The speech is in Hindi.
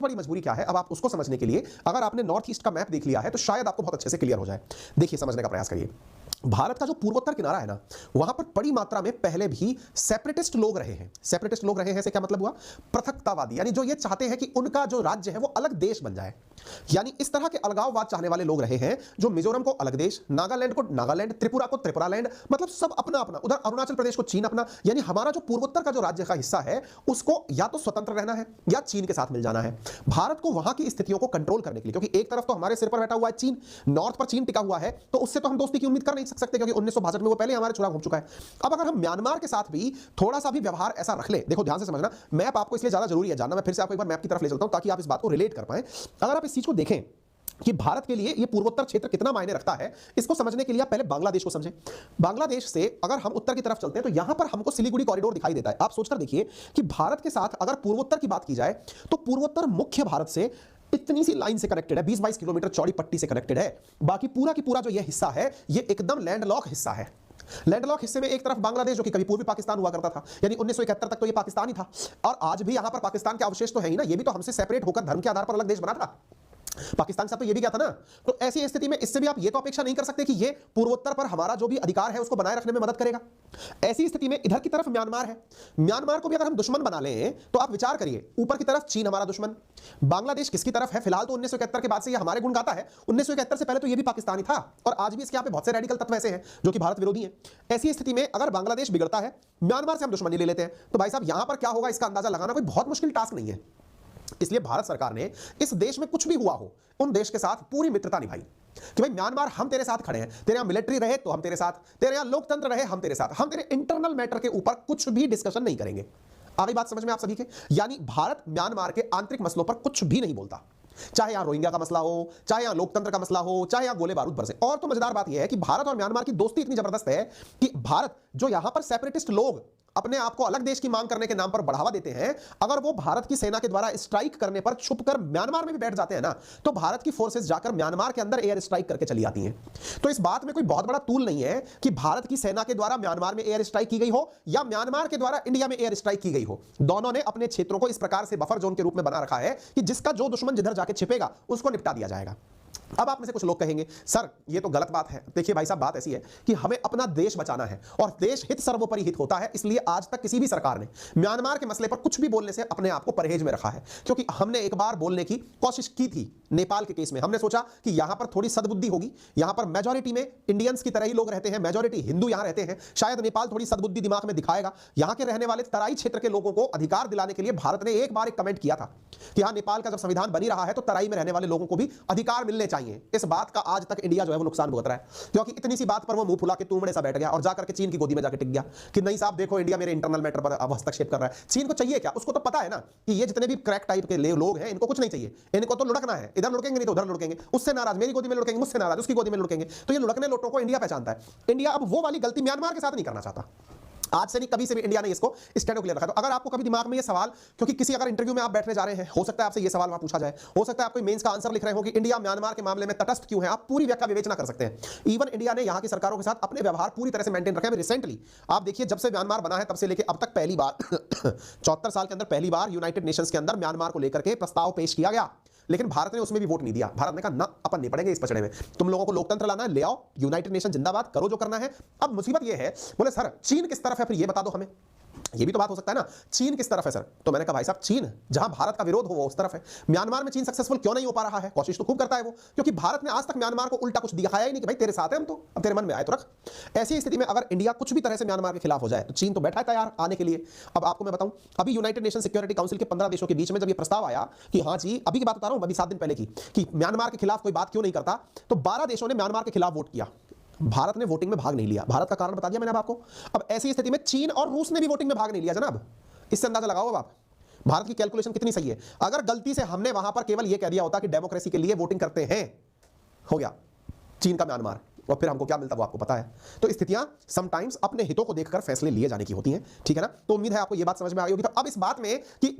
बड़ी मजबूरी क्या है, अब आप उसको समझने के लिए अगर आपने नॉर्थ ईस्ट का मैप देख लिया है तो शायद आपको बहुत अच्छे से क्लियर हो जाए। देखिए, समझने का प्रयास करिए। भारत का जो पूर्वोत्तर किनारा है ना, वहां पर बड़ी मात्रा में पहले भी सेपरेटिस्ट लोग रहे हैं। सेपरेटिस्ट लोग रहे हैं से क्या मतलब हुआ? पृथकतावादी, यानी जो ये चाहते हैं कि उनका जो राज्य है वो अलग देश बन जाए। यानी इस तरह के अलगाववाद चाहने वाले लोग रहे हैं, जो मिजोरम को अलग देश, नागालैंड को नागालैंड, त्रिपुरा को त्रिपुरालैंड, मतलब सब अपना अपना, उधर अरुणाचल प्रदेश को चीन अपना। यानी हमारा जो पूर्वोत्तर का जो राज्य का हिस्सा है उसको या तो स्वतंत्र रहना है या चीन के साथ मिल जाना है। भारत को वहां की स्थितियों को कंट्रोल करने के लिए, क्योंकि एक तरफ तो हमारे सिर पर बैठा हुआ है चीन, नॉर्थ पर चीन टिका हुआ है, तो उससे तो हम दोस्ती की उम्मीद कर नहीं सकते, क्योंकि 1962 में वो पहले हमारे छुरा घूम चुका है। अब अगर हम म्यांमार के साथ भी थोड़ा सा भी व्यवहार ऐसा रख ले, देखो ध्यान से समझना, मैप आपको इसलिए ज्यादा जरूरी है जानना, मैं फिर से आपको एक बार मैप की तरफ ले चलता हूं ताकि आप इस बात को रिलेट कर पाए। अगर आप इस चीज को देखें कि भारत के लिए ये पूर्वोत्तर क्षेत्र कितना मायने रखता है, इसको समझने के लिए आप पहले बांग्लादेश को समझें। बांग्लादेश से अगर हम उत्तर की तरफ चलते हैं तो यहां पर हमको सिलीगुड़ी कॉरिडोर दिखाई देता है। आप सोचकर देखिए कि भारत के साथ अगर पूर्वोत्तर की बात की जाए तो पूर्वोत्तर मुख्य भारत से इतनी सी लाइन से कनेक्टेड है, 20-22 किलोमीटर चौड़ी पट्टी से कनेक्टेड है। बाकी पूरा की पूरा जो ये हिस्सा है ये एकदम लैंडलॉक हिस्सा है। लैंडलॉक हिस्से में एक तरफ बांग्लादेश जो कि कभी पूर्वी पाकिस्तान हुआ करता था, यानी 1971 तक तो ये पाकिस्तान ही था, और आज भी यहां पर पाकिस्तान के अवशेष तो है ही ना, ये भी तो हमसे सेपरेट होकर धर्म के आधार पर अलग देश बना था। पाकिस्तान के साथ तो ये भी क्या था ना। तो ऐसी स्थिति में इससे भी आप ये तो अपेक्षा नहीं कर सकते कि ये पूर्वोत्तर पर हमारा जो भी अधिकार है उसको बनाए रखने में मदद करेगा। ऐसी स्थिति में इधर की तरफ म्यांमार है, म्यांमार को भी अगर हम दुश्मन बना लें तो आप विचार करिए, ऊपर की तरफ चीन हमारा दुश्मन, बांग्लादेश किसकी तरफ है? फिलहाल तो 1971 के बाद से ये हमारे गुण गाता है, 1971 से पहले तो ये भी पाकिस्तानी था, और आज भी इसके यहाँ पे बहुत से रेडिकल तत्व ऐसे हैं जो कि भारत विरोधी हैं। ऐसी स्थिति में अगर बांग्लादेश बिगड़ता है, म्यांमार से हम दुश्मनी ले लेते हैं, तो भाई साहब यहां पर क्या होगा इसका अंदाजा लगाना कोई बहुत मुश्किल टास्क नहीं है। इसलिए भारत सरकार ने इस देश में कुछ भी हुआ हो उन देश के साथ पूरी मित्रता निभाई कि भाई म्यांमार हम तेरे साथ खड़े हैं, तेरे यहां मिलिट्री रहे तो हम तेरे साथ, तेरे यहां लोकतंत्र रहे हम तेरे साथ, हम तेरे इंटरनल मैटर के ऊपर कुछ भी डिस्कशन नहीं करेंगे। आ गई बात समझ में आप सभी के? यानी भारत म्यांमार के आंतरिक मसलों पर कुछ भी नहीं बोलता, चाहे यहां रोहिंग्या का मसला हो, चाहे यहां लोकतंत्र का मसला हो, चाहे यहां गोले बारूद बरसे। और तो मजेदार बात यह है कि भारत और म्यांमार की दोस्ती इतनी जबरदस्त है कि भारत जो यहां पर सेपरेटिस्ट लोग अपने आप को अलग देश की मांग करने के नाम पर बढ़ावा देते हैं, अगर वो भारत की सेना के द्वारा स्ट्राइक करने पर छुपकर म्यांमार में भी बैठ जाते हैं ना, तो भारत की फोर्सेस जाकर म्यांमार के अंदर एयर स्ट्राइक करके चली आती हैं। तो इस बात में कोई बहुत बड़ा तूल नहीं है कि भारत की सेना के द्वारा म्यांमार में एयर स्ट्राइक की गई हो या म्यांमार के द्वारा इंडिया में एयर स्ट्राइक की गई हो। दोनों ने अपने क्षेत्रों को इस प्रकार से बफर जोन के रूप में बना रखा है कि जिसका जो दुश्मन जिधर जाके छिपेगा उसको निपटा दिया जाएगा। अब आप में से कुछ लोग कहेंगे सर ये तो गलत बात है। देखिए भाई साहब, बात ऐसी है कि हमें अपना देश बचाना है और देश हित सर्वोपरि हित होता है, इसलिए आज तक किसी भी सरकार ने म्यांमार के मसले पर कुछ भी बोलने से अपने आप को परहेज में रखा है। क्योंकि हमने एक बार बोलने की कोशिश की थी नेपाल के केस में, हमने सोचा कि यहां पर थोड़ी सद्बुद्धि होगी, यहां पर मेजॉरिटी में इंडियंस की तरह ही लोग रहते हैं, मेजॉरिटी हिंदू यहां रहते हैं, शायद नेपाल थोड़ी सद्बुद्धि दिमाग में दिखाएगा। यहां के रहने वाले तराई क्षेत्र के लोगों को अधिकार दिलाने के लिए भारत ने एक बार एक कमेंट किया था कि हाँ, नेपाल का जब संविधान बनी रहा है तो तराई में रहने वाले लोगों को भी अधिकार मिलने चाहिए। इस बात का आज तक इंडिया जो है वो नुकसान भुगत रहा है, क्योंकि इतनी सी बात पर वो मुंह फुला के तुमड़े सा बैठ गया और जाकर के चीन की गोदी में जाकर टिक गया कि नहीं साहब देखो इंडिया मेरे इंटरनल मैटर पर हस्तक्षेप कर रहा है। चीन को चाहिए क्या? उसको तो पता है ना कि ये जितने भी क्रैक टाइप के लोग हैं इनको कुछ नहीं चाहिए, इनको तो लुढ़कना है, इधर लुढ़केंगे नहीं तो उधर लुढ़केंगे, उससे नाराज मेरी गोदी में लुढ़केंगे, मुझसे नाराज उसकी गोदी में लुढ़केंगे। तो ये लुढ़कने लोटों को इंडिया पहचानता है। इंडिया अब वो वाली गलती म्यांमार के साथ नहीं करना चाहता, आज से नहीं कभी से भी इंडिया ने इसको स्टैंड क्लियर रखा। तो अगर आपको कभी दिमाग में ये सवाल, क्योंकि किसी अगर इंटरव्यू में आप बैठने जा रहे हैं, हो सकता है आपसे ये सवाल वहां पूछा जाए, हो सकता है आप कोई मेंस का आंसर लिख रहे हो कि इंडिया म्यांमार के मामले में तटस्थ क्यों है, आप पूरी व्याख्या विवेचना कर सकते हैं। इवन इंडिया ने यहां की सरकारों के साथ अपने व्यवहार पूरी तरह से मेंटेन रखे हैं। रिसेंटली आप देखिए, जब से म्यांमार बना है तब से लेकर अब तक पहली बार 74 साल के अंदर पहली बार यूनाइटेड नेशंस के अंदर म्यांमार को लेकर के प्रस्ताव पेश किया गया, लेकिन भारत ने उसमें भी वोट नहीं दिया। भारत ने कहा ना, अपन नहीं पड़ेंगे इस पचड़े में, तुम लोगों को लोकतंत्र लाना है ले आओ, यूनाइटेड नेशन जिंदाबाद, करो जो करना है। अब मुसीबत ये है, बोले सर चीन किस तरफ है, फिर ये बता दो हमें, ये भी तो बात हो सकता है ना, चीन किस तरफ है सर? तो मैंने कहा भाई साहब चीन जहां भारत का विरोध हो वो उस तरफ है। म्यांमार में चीन सक्सेसफुल क्यों नहीं हो पा रहा है? कोशिश तो खूब करता है वो, क्योंकि भारत ने आज तक म्यांमार को उल्टा कुछ दिखाया ही नहीं कि भाई तेरे साथ है हम, तो अब तेरे मन में आए तो रख। ऐसी स्थिति में अगर इंडिया कुछ भी तरह से म्यांमार के खिलाफ हो जाए तो चीन तो बैठा है तैयार आने के लिए। अब आपको मैं बताऊं, अभी यूनाइटेड नेशन सिक्योरिटी काउंसिल के 15 देशों के बीच में जब ये प्रस्ताव आया कि हाँ जी, अभी की बात बता रहा हूं, अभी 7 दिन पहले की, कि म्यांमार के खिलाफ कोई बात क्यों नहीं करता, तो 12 देशों ने म्यांमार के खिलाफ वोट किया। भारत ने वोटिंग में भाग नहीं लिया। भारत का कारण बता दिया मैंने अब आपको। अब ऐसी स्थिति में चीन और रूस ने भी वोटिंग में भाग नहीं लिया जनाब। इससे अंदाजा लगाओ अब आप भारत की कैलकुलेशन कितनी सही है। अगर गलती से हमने वहां पर केवल यह कह दिया होता कि डेमोक्रेसी के लिए वोटिंग करते हैं, हो गया चीन का म्यांमार, और फिर हमको क्या मिलता वो आपको पता है। तो स्थितियां समटाइम्स अपने हितों को देखकर फैसले लिए जाने की होती हैं, ठीक है ना। तो उम्मीद है आपको यह बात समझ में आई होगी। तो अब इस बात में कि